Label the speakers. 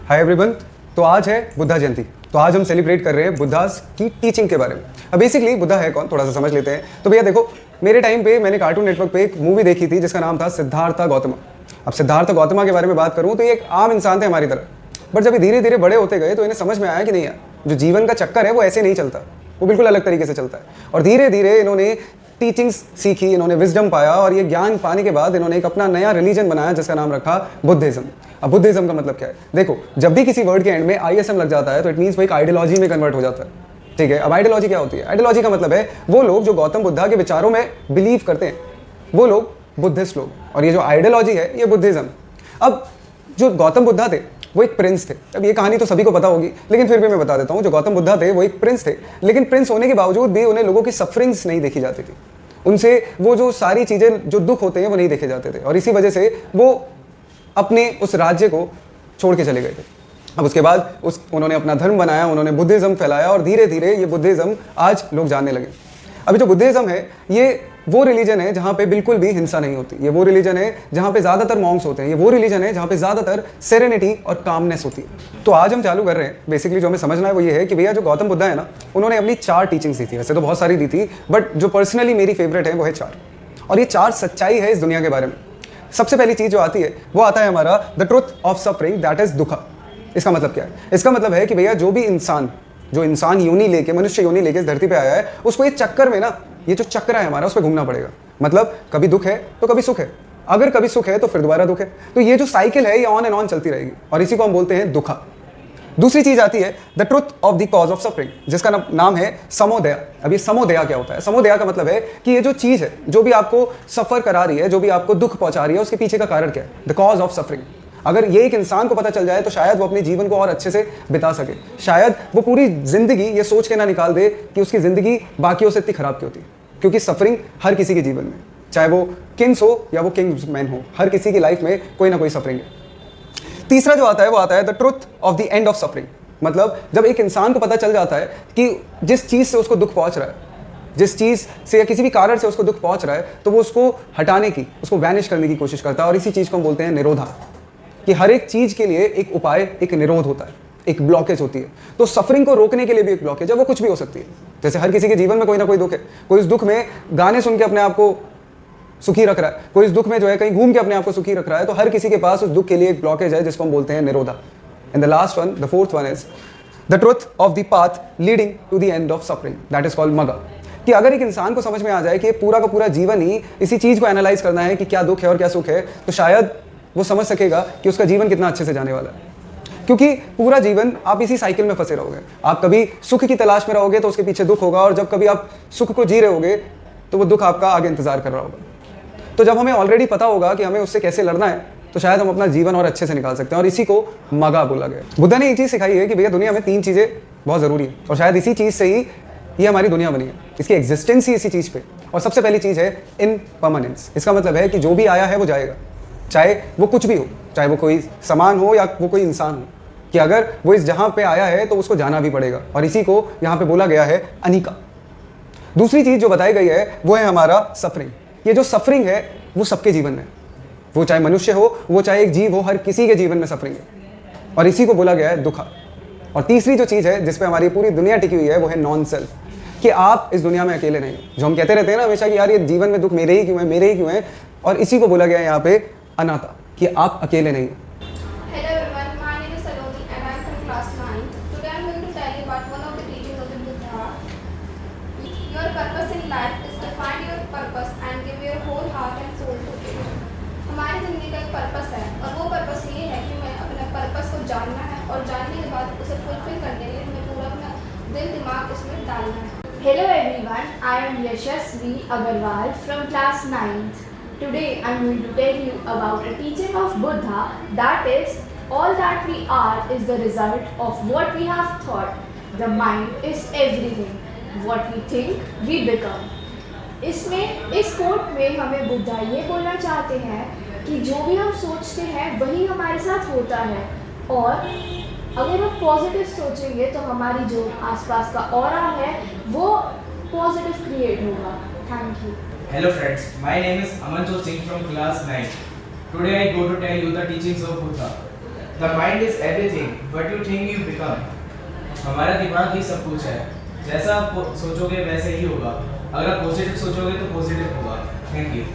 Speaker 1: Hi everyone. तो आज है बुद्धा जयंती। तो आज हम सेलिब्रेट कर रहे हैं बुद्धास की टीचिंग के बारे में। अब बेसिकली बुद्धा है कौन, थोड़ा सा समझ लेते हैं। तो भैया देखो, मेरे टाइम पे मैंने कार्टून नेटवर्क पे एक मूवी देखी थी जिसका नाम था सिद्धार्थ गौतम। अब सिद्धार्थ गौतम के बारे में बात करूँ तो ये एक आम इंसान थे हमारी तरह, बट जब धीरे धीरे बड़े होते गए तो इन्हें समझ में आया कि नहीं यार, जो जीवन का चक्कर है वो ऐसे नहीं चलता, वो बिल्कुल अलग तरीके से चलता है। और धीरे धीरे इन्होंने टीचिंग्स सीखी, इन्होंने विजडम पाया, और ये ज्ञान पाने के बाद इन्होंने एक अपना नया रिलीजन बनाया जिसका नाम रखा बुद्धिज्म। अब बुद्धिज्म का मतलब क्या है? देखो, जब भी किसी वर्ड के एंड में ISM लग जाता है तो इट मीन्स वो एक आइडियोलॉजी में कन्वर्ट हो जाता है। ठीक है, अब आइडियोलॉजी क्या होती है? आइडियोलॉजी का मतलब है वो लोग जो गौतम बुद्धा के विचारों में बिलीव करते हैं, वो लोग बुद्धिस्ट लोग, और ये जो आइडियोलॉजी है ये बुद्धिज्म। अब जो गौतम बुद्धा थे वो एक प्रिंस थे। अब ये कहानी तो सभी को पता होगी, लेकिन फिर भी मैं बता देता हूँ। जो गौतम बुद्धा थे वो एक प्रिंस थे, लेकिन प्रिंस होने के बावजूद भी उन्हें लोगों की सफरिंग्स नहीं देखी जाती थी। उनसे वो जो सारी चीज़ें, जो दुख होते हैं, वो नहीं देखे जाते थे, और इसी वजह से वो अपने उस राज्य को छोड़ के चले गए थे। अब उसके बाद उन्होंने अपना धर्म बनाया, उन्होंने बुद्धिज्म फैलाया, और धीरे धीरे ये बुद्धिज्म आज लोग जानने लगे। अभी जो बुद्धिज्म है ये वो रिलीजन है जहाँ पे बिल्कुल भी हिंसा नहीं होती। ये वो रिलीजन है जहाँ पे ज़्यादातर मॉन्क्स होते हैं। ये वो रिलीजन है जहाँ पे ज़्यादातर सेरेनिटी और कामनेस होती है। तो आज हम चालू कर रहे हैं। बेसिकली जो हमें समझना है वो ये है कि भैया जो गौतम बुद्धा है ना, उन्होंने अपनी 4 टीचिंग्स दी थी। वैसे तो बहुत सारी दी थी, बट जो पर्सनली मेरी फेवरेट है वो है 4, और ये 4 सच्चाई है इस दुनिया के बारे में। सबसे पहली चीज़ जो आती है वो आता है हमारा the truth of suffering, that is दुखा। इसका मतलब क्या है? इसका मतलब है कि भैया जो भी इंसान, जो इंसान योनि लेके, मनुष्य योनि लेके इस धरती पे आया है, उसको ये चक्कर में ना, ये जो चक्र है हमारा, उस पर घूमना पड़ेगा। मतलब कभी दुख है तो कभी सुख है, अगर कभी सुख है तो फिर दोबारा दुख है। तो ये जो साइकिल है ये ऑन एंड ऑन चलती रहेगी, और इसी को हम बोलते हैं दुखा। दूसरी चीज आती है the truth of the cause of suffering, जिसका नाम है समोदया। अब ये समोदया क्या होता है? समोदया का मतलब है कि ये जो चीज है, जो भी आपको सफर करा रही है, जो भी आपको दुख पहुंचा रही है, उसके पीछे का कारण क्या है? The cause of suffering. अगर ये एक इंसान को पता चल जाए तो शायद वो अपने जीवन को और अच्छे से बिता सके। शायद वो पूरी जिंदगी ये सोच के ना निकाल दे कि उसकी जिंदगी बाकियों से इतनी खराब क्यों थी, क्योंकि सफरिंग हर किसी के जीवन में, चाहे वो किंग्स हो या वो किंग्समैन हो, हर किसी की लाइफ में कोई ना कोई सफरिंग है। तीसरा जो आता है वो आता है the truth of the end of suffering. मतलब जब एक इंसान को पता चल जाता है कि जिस चीज़ से उसको दुख पहुंच रहा है, जिस चीज़ से या किसी भी कारण से उसको दुख पहुंच रहा है, तो वो उसको हटाने की, उसको वैनिश करने की कोशिश करता है। और इसी चीज़ को हम बोलते हैं निरोधा, कि हर एक चीज़ के लिए एक उपाय, एक निरोध होता है, एक ब्लॉकेज होती है। तो सफरिंग को रोकने के लिए भी एक ब्लॉकेज है, वो कुछ भी हो सकती है। जैसे हर किसी के जीवन में कोई ना कोई दुख है। कोई इस दुख में गाने सुन के अपने आप को सुखी रख रहा है, कोई इस दुख में जो है कहीं घूम के अपने आप को सुखी रख रहा है। तो हर किसी के पास उस दुख के लिए एक ब्लॉकेज है जिसको हम बोलते हैं निरोधा। And the last one, the fourth one is the truth of the path leading to the end of suffering, that is called मगा। कि अगर एक इंसान को समझ में आ जाए कि पूरा का पूरा जीवन ही इसी चीज़ को एनालाइज करना है कि क्या दुख है और क्या सुख है, तो शायद वो समझ सकेगा कि उसका जीवन कितना अच्छे से जाने वाला है। क्योंकि पूरा जीवन आप इसी साइकिल में फंसे रहोगे। आप कभी सुख की तलाश में रहोगे तो उसके पीछे दुख होगा, और जब कभी आप सुख को जी रहे होगे तो वो दुख आपका आगे इंतजार कर रहा होगा। तो जब हमें ऑलरेडी पता होगा कि हमें उससे कैसे लड़ना है, तो शायद हम अपना जीवन और अच्छे से निकाल सकते हैं। और इसी को मगा बोला गया। बुद्धा ने ये चीज़ सिखाई है कि भैया दुनिया में 3 चीज़ें बहुत ज़रूरी है, और शायद इसी चीज़ से ही ये हमारी दुनिया बनी है, इसकी एग्जिस्टेंस ही इसी चीज़ पे। और सबसे पहली चीज़ है इनपरमानेंस। इसका मतलब है कि जो भी आया है वो जाएगा, चाहे वो कुछ भी हो, चाहे वो कोई सामान हो या वो कोई इंसान हो, कि अगर वो इस जहाँ पे आया है तो उसको जाना भी पड़ेगा। और इसी को यहाँ पे बोला गया है अनिका। दूसरी चीज़ जो बताई गई है वो है हमारा सफरिंग। ये जो सफरिंग है वो सबके जीवन में, वो चाहे मनुष्य हो, वो चाहे एक जीव हो, हर किसी के जीवन में सफरिंग है, और इसी को बोला गया है दुखा। और तीसरी जो चीज़ है जिस पे हमारी पूरी दुनिया टिकी हुई है वो है नॉन सेल्फ, कि आप इस दुनिया में अकेले नहीं हो। जो हम कहते रहते हैं ना हमेशा कि यार ये जीवन में दुख मेरे ही क्यों है, मेरे ही क्यों है, और इसी को बोला गया है यहाँ पे अनाथा, कि आप अकेले नहीं हो।
Speaker 2: Hello everyone, my name is Saloni and I am from class 9. Today I am going to tell you about one of the teachings of the Buddha. Your purpose in life is to find your purpose and give your whole heart and soul to it. हमारी ज़िंदगी का एक purpose है, और वो purpose ये है कि हमें अपने पर्पस को जानना है, और जानने के बाद उसे फुलफिल करने के लिए हमें पूरा अपना दिल दिमाग इसमें डालना है।
Speaker 3: Hello everyone, I am Yashasvi Agarwal from class 9th. Today I am going to tell you about a teaching of Buddha, that is, all that we are is the result of what we have thought. The mind is everything. What we think, we become. इसमें इस coat में हमें बुद्धा ये बोलना चाहते हैं कि जो भी हम सोचते हैं वही हमारे साथ होता है, और अगर हम पॉजिटिव सोचेंगे तो हमारी जो आसपास का ऑरा है वो पॉजिटिव क्रिएट होगा। Thank you.
Speaker 4: Hello friends, my name is Amanjot Singh from class 9. Today I go to tell you the teachings of Buddha. The mind is everything. What you think you become. हमारा दिमाग ही सब कुछ है. जैसा आप सोचोगे वैसे ही होगा. अगर आप पॉजिटिव सोचोगे तो पॉजिटिव होगा. Thank you.